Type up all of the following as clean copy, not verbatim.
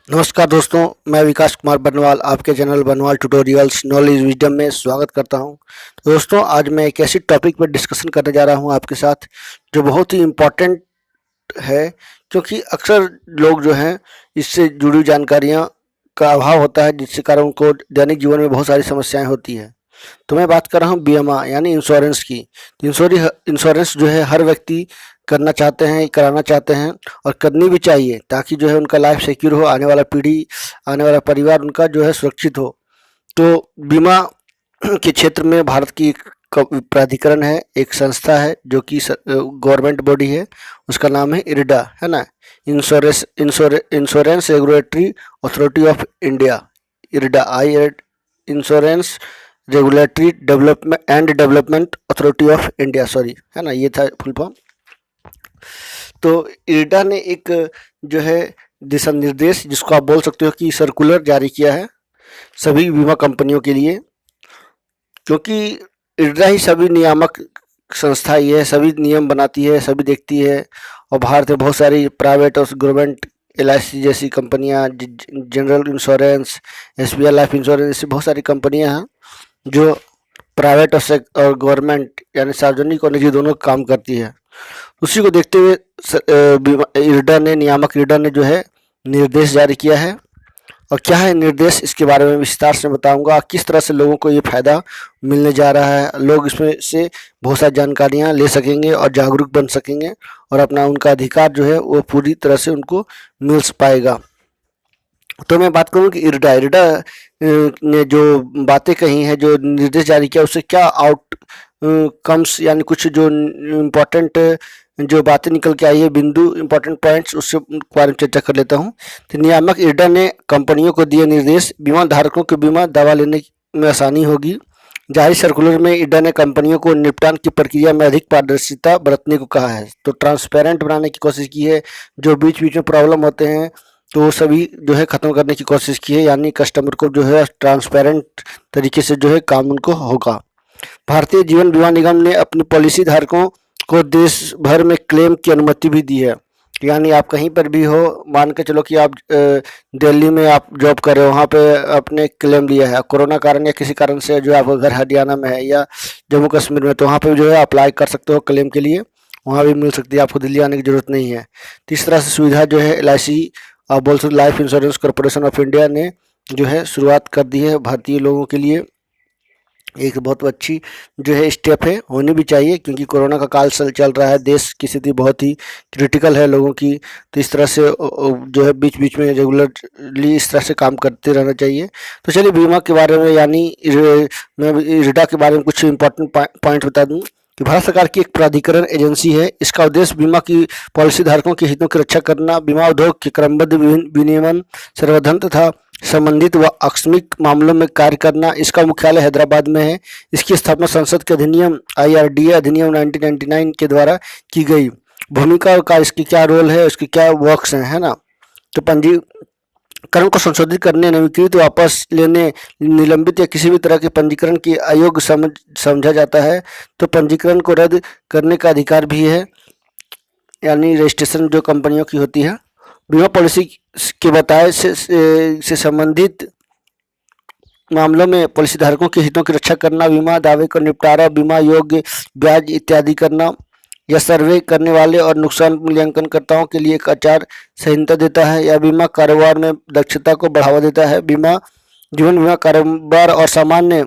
नमस्कार दोस्तों, मैं विकास कुमार बनवाल आपके चैनल बनवाल ट्यूटोरियल्स नॉलेज विजडम में स्वागत करता हूं। दोस्तों, आज मैं एक ऐसी टॉपिक पर डिस्कशन करने जा रहा हूं आपके साथ जो बहुत ही इम्पोर्टेंट है, क्योंकि अक्सर लोग जो हैं इससे जुड़ी जानकारियां का अभाव होता है, जिसके कारण उनको दैनिक जीवन में बहुत सारी समस्याएं होती हैं। तो मैं बात कर रहा हूँ बीमा यानी इंश्योरेंस की। इंश्योरेंस जो है हर व्यक्ति करना चाहते हैं, कराना चाहते हैं और करनी भी चाहिए, ताकि जो है उनका लाइफ सिक्योर हो, आने वाला पीढ़ी, आने वाला परिवार उनका जो है सुरक्षित हो। तो बीमा के क्षेत्र में भारत की एक प्राधिकरण है, एक संस्था है जो कि गवर्नमेंट बॉडी है, उसका नाम है इरडा, है ना। Insurance regulatory authority of India, IRDA, insurance regulatory development authority of India, sorry, है ना, ये था फुल फॉर्म। तो इरडा ने एक जो है दिशा निर्देश, जिसको आप बोल सकते हो कि सर्कुलर, जारी किया है सभी बीमा कंपनियों के लिए, क्योंकि इरडा ही सभी नियामक संस्था ही है, सभी नियम बनाती है, सभी देखती है। और भारत में बहुत सारी प्राइवेट और गवर्नमेंट LIC जैसी कंपनियां, general insurance, SBI life insurance, ऐसी बहुत सारी कंपनियां हैं जो प्राइवेट और गवर्नमेंट यानी सार्वजनिक और निजी दोनों काम करती है। उसी को देखते हुए नियामक इरडा ने जो है निर्देश जारी किया है। और क्या है निर्देश, इसके बारे में विस्तार से बताऊंगा, किस तरह से लोगों को ये फायदा मिलने जा रहा है, लोग इसमें से बहुत सारी जानकारियां ले सकेंगे और जागरूक बन सकेंगे, और अपना उनका अधिकार जो है वो पूरी तरह से उनको मिल पाएगा। तो मैं बात करूं कि इरडा ने जो बातें कही हैं, जो निर्देश जारी किया, उससे क्या आउट कम्स यानी कुछ जो इम्पोर्टेंट जो बातें निकल के आई है, बिंदु, इम्पोर्टेंट पॉइंट्स, उससे बारे में चर्चा कर लेता हूं। तो नियामक इरडा ने कंपनियों को दिए निर्देश, बीमा धारकों के बीमा दावा लेने में आसानी होगी। जारी सर्कुलर में इरडा ने कंपनियों को निपटान की प्रक्रिया में अधिक पारदर्शिता बरतने को कहा है। तो ट्रांसपेरेंट बनाने की कोशिश की है, जो बीच बीच में प्रॉब्लम होते हैं तो वो सभी जो है ख़त्म करने की कोशिश की है, यानी कस्टमर को जो है ट्रांसपेरेंट तरीके से जो है काम उनको होगा। भारतीय जीवन बीमा निगम ने अपनी पॉलिसी धारकों को देश भर में क्लेम की अनुमति भी दी है, यानी आप कहीं पर भी हो, मान के चलो कि आप दिल्ली में आप जॉब कर रहे हो, वहाँ पे आपने क्लेम लिया है कोरोना कारण या किसी कारण से, जो आपका घर हरियाणा में है या जम्मू कश्मीर में, तो वहाँ पे जो है अप्लाई कर सकते हो क्लेम के लिए, वहाँ भी मिल सकती है, आपको दिल्ली आने की ज़रूरत नहीं है। तो इस तरह से सुविधा जो है LIC, आप बोल सकते life insurance corporation of India ने जो है शुरुआत कर दी है भारतीय लोगों के लिए। एक बहुत अच्छी जो है स्टेप है, होनी भी चाहिए, क्योंकि कोरोना का काल चल रहा है, देश की स्थिति बहुत ही क्रिटिकल है लोगों की। तो इस तरह से जो है बीच बीच में रेगुलरली इस तरह से काम करते रहना चाहिए। तो चलिए बीमा के बारे में, यानी मैं इरडा के बारे में कुछ इंपॉर्टेंट पॉइंट बता दूं कि भारत सरकार की एक प्राधिकरण एजेंसी है। इसका उद्देश्य बीमा की पॉलिसी धारकों के हितों की रक्षा करना, बीमा उद्योग के क्रमबद्ध विनियमन, संवर्धन तथा संबंधित व आकस्मिक मामलों में कार्य करना। इसका मुख्यालय हैदराबाद में है। इसकी स्थापना संसद के अधिनियम IRDA अधिनियम 1999 के द्वारा की गई। भूमिका का इसकी क्या रोल है, इसके क्या वर्क्स हैं, है ना। तो पंजीकरण को संशोधित करने, नवीकृत, वापस लेने, निलंबित या किसी भी तरह के पंजीकरण के अयोग्य समझा जाता है तो पंजीकरण को रद्द करने का अधिकार भी है, यानी रजिस्ट्रेशन जो कंपनियों की होती है। बीमा पॉलिसी के बताए से संबंधित मामलों में पॉलिसी धारकों के हितों की रक्षा करना, बीमा दावे का निपटारा, बीमा योग्य ब्याज इत्यादि करना, या सर्वे करने वाले और नुकसान मूल्यांकनकर्ताओं के लिए एक आचार संहिता देता है, या बीमा कारोबार में दक्षता को बढ़ावा देता है। जीवन बीमा कारोबार और सामान्य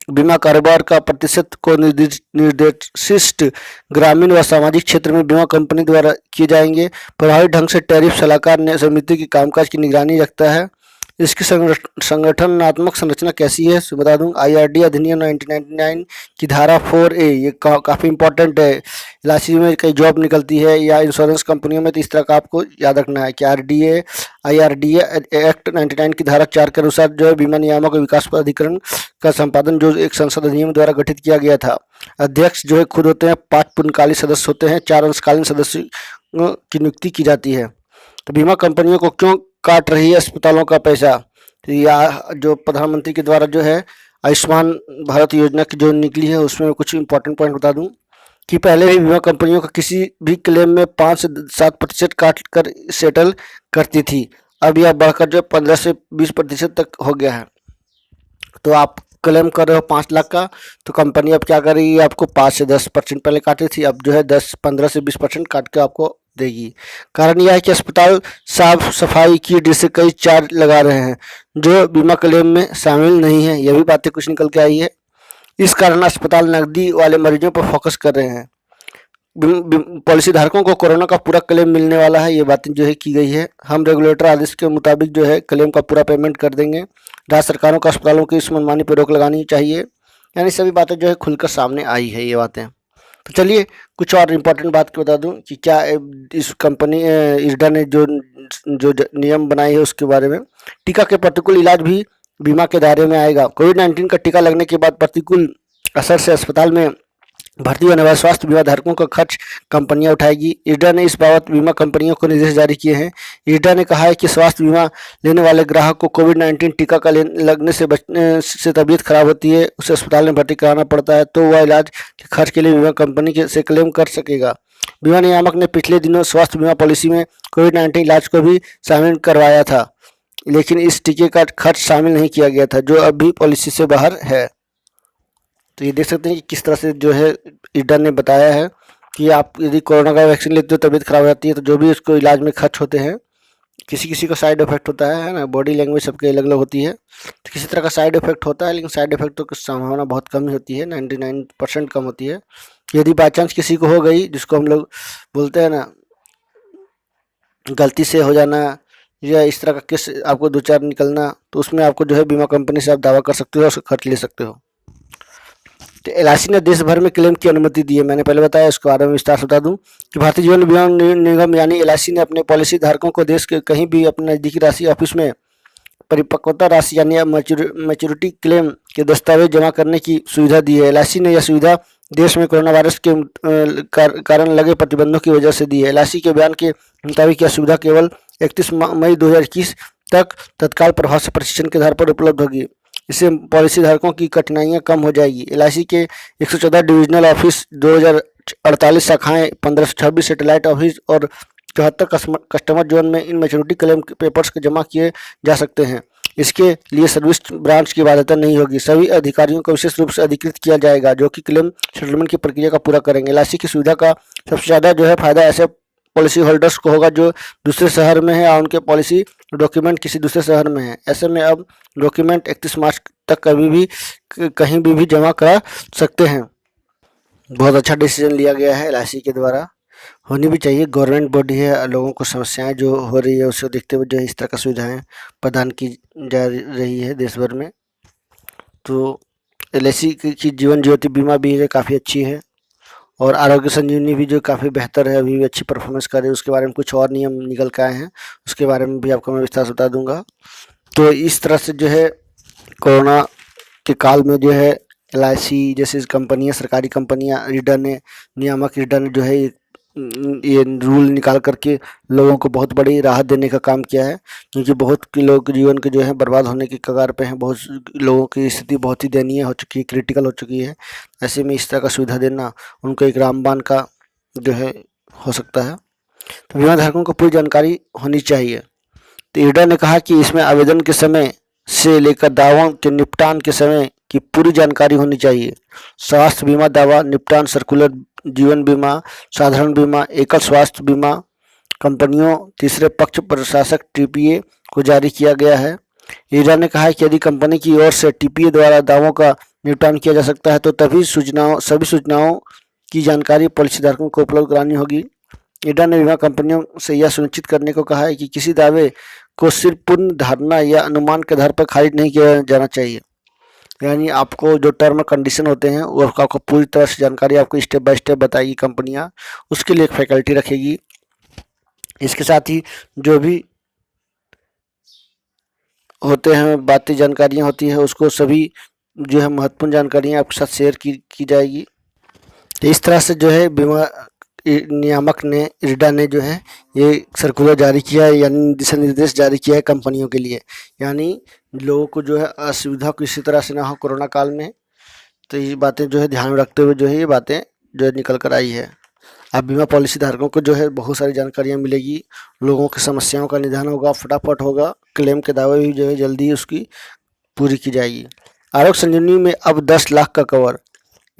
बीमा कारोबार का प्रतिशत को निर्दिष्ट ग्रामीण व सामाजिक क्षेत्र में बीमा कंपनी द्वारा किए जाएंगे। प्रभावी ढंग से टैरिफ सलाहकार समिति की कामकाज की निगरानी रखता है। इसकी संगठनात्मक संरचना कैसी है बता दूं। IRDA अधिनियम 1999 की धारा 4A, ये काफ़ी इंपॉर्टेंट है। LIC में कई जॉब निकलती है या इंश्योरेंस कंपनियों में, तो इस तरह का आपको याद रखना है कि IRDA एक्ट 99 की धारा 4 के अनुसार जो है बीमा नियामक और विकास प्राधिकरण का संपादन जो एक संसद अधिनियम द्वारा गठित किया गया था। अध्यक्ष जो है खुद होते हैं, 5 पूर्णकालिक सदस्य होते हैं, 4 अंशकालीन सदस्य की नियुक्ति की जाती है। तो बीमा कंपनियों को क्यों काट रही है अस्पतालों का पैसा, तो या जो प्रधानमंत्री के द्वारा जो है आयुष्मान भारत योजना की जो निकली है, उसमें कुछ इंपॉर्टेंट पॉइंट बता दूं कि पहले भी बीमा कंपनियों का किसी भी क्लेम में 5 से 7% काट कर सेटल करती थी। अब यह बढ़कर जो 15 से 20% तक हो गया है। तो आप क्लेम कर रहे हो 5 लाख का, तो कंपनी अब क्या करेगी, आपको 5 से 10% पहले काटी थी, अब जो है 15 से 20% काट के आपको देगी। कारण यह है कि अस्पताल साफ सफाई की दृष्टि से कई चार्ज लगा रहे हैं जो बीमा क्लेम में शामिल नहीं है। यह भी बातें कुछ निकल के आई है। इस कारण अस्पताल नकदी वाले मरीजों पर फोकस कर रहे हैं। पॉलिसी धारकों को कोरोना का पूरा क्लेम मिलने वाला है, ये बातें जो है की गई है। हम रेगुलेटर आदेश के मुताबिक जो है क्लेम का पूरा पेमेंट कर देंगे। राज्य सरकारों को अस्पतालों की इस मनमानी पर रोक लगानी चाहिए। यानी सभी बातें जो है खुलकर सामने आई है ये बातें। तो चलिए कुछ और इम्पोर्टेंट बात बता दूं कि क्या इस कंपनी इरडा ने जो जो नियम बनाए है उसके बारे में। टीका के प्रतिकूल इलाज भी बीमा के दायरे में आएगा। कोविड-19 का टीका लगने के बाद प्रतिकूल असर से अस्पताल में भर्ती होने वाले स्वास्थ्य बीमा धारकों का खर्च कंपनियां उठाएगी। इरडा ने इस बाबत बीमा कंपनियों को निर्देश जारी किए हैं। इरडा ने कहा है कि स्वास्थ्य बीमा लेने वाले ग्राहक को कोविड-19 टीका का लगने से बचने से तबीयत खराब होती है, उसे अस्पताल में भर्ती कराना पड़ता है, तो वह इलाज के खर्च के लिए बीमा कंपनी से क्लेम कर सकेगा। बीमा नियामक ने पिछले दिनों स्वास्थ्य बीमा पॉलिसी में कोविड-19 इलाज को भी शामिल करवाया था, लेकिन इस टीके का खर्च शामिल नहीं किया गया था, जो अब भी पॉलिसी से बाहर है। तो ये देख सकते हैं कि किस तरह से जो है इरडा ने बताया है कि आप यदि कोरोना का वैक्सीन लेते हो तबीयत खराब हो जाती है, तो जो भी उसको इलाज में खर्च होते हैं, किसी किसी का साइड इफेक्ट होता है ना, बॉडी लैंग्वेज सबके अलग अलग होती है, तो किसी तरह का साइड इफेक्ट होता है, लेकिन साइड इफेक्ट तो की संभावना बहुत कम ही होती है, 99% कम होती है। यदि बाई चांस किसी को हो गई, जिसको हम लोग बोलते हैं ना गलती से हो जाना या इस तरह का केस आपको 2-4 निकलना, तो उसमें आपको जो है बीमा कंपनी से आप दावा कर सकते हो और उसका खर्च ले सकते हो। तो एलआईसी ने देश भर में क्लेम की अनुमति दी है। मैंने पहले बताया, इसके बारे में विस्तार से बता दूं कि भारतीय जीवन बीमा निगम यानी एलआईसी ने अपने पॉलिसी धारकों को देश के कहीं भी अपने नज़दीकी राशि ऑफिस में परिपक्वता राशि यानी मैच्योरिटी क्लेम के दस्तावेज जमा करने की सुविधा दी है। एलआईसी ने यह सुविधा देश में कोरोना वायरस के कारण लगे प्रतिबंधों की वजह से दी है। एलआईसी के बयान के मुताबिक यह सुविधा केवल 31 मई 2021 तक तत्काल प्रभाव से प्रशिक्षण के आधार पर उपलब्ध होगी। इससे पॉलिसी धारकों की कठिनाइयां कम हो जाएगी। एलआईसी के 114 डिविजनल ऑफिस, 2048 शाखाएं, 1526 सैटेलाइट ऑफिस और 74 कस्टमर जोन में इन मैच्योरिटी क्लेम पेपर्स के जमा किए जा सकते हैं। इसके लिए सर्विस ब्रांच की बाध्यता नहीं होगी। सभी अधिकारियों को विशेष रूप से अधिकृत किया जाएगा जो कि क्लेम सेटलमेंट की प्रक्रिया का पूरा करेंगे। एलआईसी की सुविधा का सबसे ज़्यादा जो है फायदा ऐसे पॉलिसी होल्डर्स को होगा जो दूसरे शहर में है और उनके पॉलिसी डॉक्यूमेंट किसी दूसरे शहर में है। ऐसे में अब डॉक्यूमेंट 31 मार्च तक कभी भी कहीं भी जमा करा सकते हैं। बहुत अच्छा डिसीजन लिया गया है एलआईसी के द्वारा, होनी भी चाहिए। गवर्नमेंट बॉडी है, लोगों को समस्याएं जो हो रही है उसको देखते हुए जो है इस तरह का सुविधाएं प्रदान की जा रही है देश भर में। तो एलआईसी की जीवन ज्योति बीमा भी है, काफ़ी अच्छी है। और आरोग्य संजीवनी भी जो काफ़ी बेहतर है, अभी भी अच्छी परफॉर्मेंस कर रही है। उसके बारे में कुछ और नियम निकल के आए हैं, उसके बारे में भी आपको मैं विस्तार से बता दूंगा। तो इस तरह से जो है कोरोना के काल में जो है एलआईसी जैसी कंपनियां, सरकारी कंपनियां, नियामक इरडा ने जो है ये रूल निकाल करके लोगों को बहुत बड़ी राहत देने का काम किया है, क्योंकि बहुत के लोग जीवन के जो है बर्बाद होने की कगार पे हैं। बहुत लोगों की स्थिति बहुत ही दयनीय हो चुकी है, क्रिटिकल हो चुकी है। ऐसे में इस तरह का सुविधा देना उनको एक रामबाण का जो है हो सकता है। तो बीमा धारकों को पूरी जानकारी होनी चाहिए। तो इरडा ने कहा कि इसमें आवेदन के समय से लेकर दावों के निपटान के समय की पूरी जानकारी होनी चाहिए। स्वास्थ्य बीमा दावा निपटान सर्कुलर, जीवन बीमा, साधारण बीमा, एकल स्वास्थ्य बीमा कंपनियों, तीसरे पक्ष प्रशासक टीपीए को जारी किया गया है। इरडा ने कहा है कि यदि कंपनी की ओर से टीपीए द्वारा दावों का निपटान किया जा सकता है तो सभी सूचनाओं की जानकारी पॉलिसी धारकों को उपलब्ध करानी होगी। इरडा ने बीमा कंपनियों से यह सुनिश्चित करने को कहा है कि किसी दावे को सिर्फ पूर्ण धारणा या अनुमान के आधार पर खारिज नहीं किया जाना चाहिए। यानी आपको जो टर्म और कंडीशन होते हैं वो आपको पूरी तरह से जानकारी आपको स्टेप बाय स्टेप बताएगी कंपनियां, उसके लिए एक फैकल्टी रखेगी। इसके साथ ही जो भी होते हैं बातें, जानकारियां होती है, उसको सभी जो है महत्वपूर्ण जानकारियां आपके साथ शेयर की जाएगी। तो इस तरह से जो है बीमा नियामक ने, इरडा ने जो है ये सर्कुलर जारी किया है, यानी दिशा निर्देश जारी किया है कंपनियों के लिए। यानी लोगों को जो है असुविधा किसी तरह से ना हो कोरोना काल में। तो ये बातें जो है ध्यान में रखते हुए जो है ये बातें जो है निकल कर आई है। अब बीमा पॉलिसी धारकों को जो है बहुत सारी जानकारियाँ मिलेगी, लोगों की समस्याओं का निदान होगा, फटाफट होगा, क्लेम के दावे भी जो है जल्दी ही उसकी पूरी की जाएगी। आरोग्य संजीवनी में अब 10 लाख का कवर।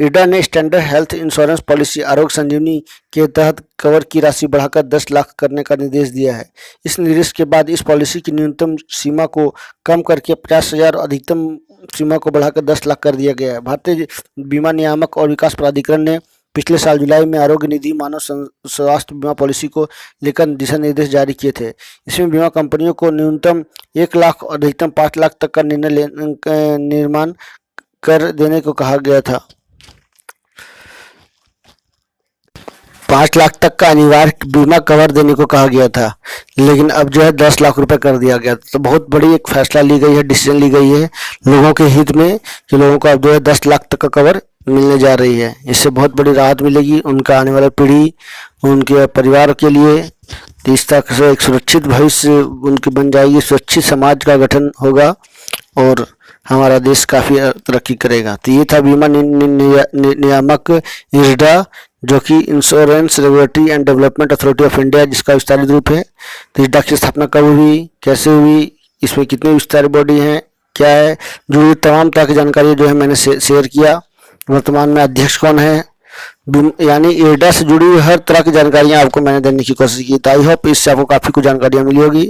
इरडा ने स्टैंडर्ड हेल्थ इंश्योरेंस पॉलिसी आरोग्य संजीवनी के तहत कवर की राशि बढ़ाकर 10 लाख करने का निर्देश दिया है। इस निर्देश के बाद इस पॉलिसी की न्यूनतम सीमा को कम करके 50,000 और अधिकतम सीमा को बढ़ाकर 10 लाख कर दिया गया है। भारतीय बीमा नियामक और विकास प्राधिकरण ने पिछले साल जुलाई में आरोग्य निधि मानव स्वास्थ्य बीमा पॉलिसी को लेकर दिशा निर्देश जारी किए थे। इसमें बीमा कंपनियों को न्यूनतम 1 लाख और अधिकतम 5 लाख तक का निर्माण कर देने को कहा गया था। 5 लाख तक का अनिवार्य बीमा कवर देने को कहा गया था, लेकिन अब जो है 10 लाख रुपए कर दिया गया। तो बहुत बड़ी एक फैसला ली गई है, डिसीजन ली गई है लोगों के हित में कि लोगों को अब जो है 10 लाख तक का कवर मिलने जा रही है। इससे बहुत बड़ी राहत मिलेगी उनका आने वाला पीढ़ी, उनके परिवार के लिए। तो इस तरह से एक सुरक्षित भविष्य उनकी बन जाएगी, सुरक्षित समाज का गठन होगा और हमारा देश काफ़ी तरक्की करेगा। तो ये था बीमा नियामक इरडा, जो कि insurance regulatory and development authority of India, जिसका विस्तारित रूप है। तो इरडा की स्थापना कब हुई, कैसे हुई, इसमें कितनी विस्तारित बॉडी हैं, क्या है, जो ये तमाम तरह की जानकारी जो है मैंने शेयर किया। वर्तमान में अध्यक्ष कौन है, यानी इरडा से जुड़ी हुई हर तरह की जानकारियां आपको मैंने देने की कोशिश की। तो आई होप इससे आपको काफ़ी कुछ जानकारियां मिली होगी।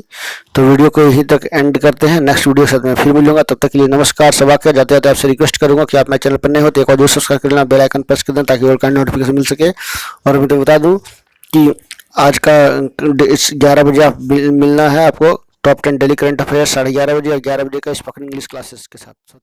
तो वीडियो को यहीं तक एंड करते हैं, नेक्स्ट वीडियो के साथ मैं फिर मिलूंगा। तब तक के लिए नमस्कार। सबा के जाते जाते आपसे रिक्वेस्ट करूंगा कि आप मेरे चैनल पर नए हो तो एक और सब्सक्राइब कर लेना, बेल आइकन प्रेस कर देना ताकि और नोटिफिकेशन मिल सके। और मैं तो बता दूँ कि आज का 11 बजे आप मिलना है आपको टॉप 10 डेली करंट अफेयर 11:30 बजे और 11 बजे का स्पोकन इंग्लिश क्लासेस के साथ।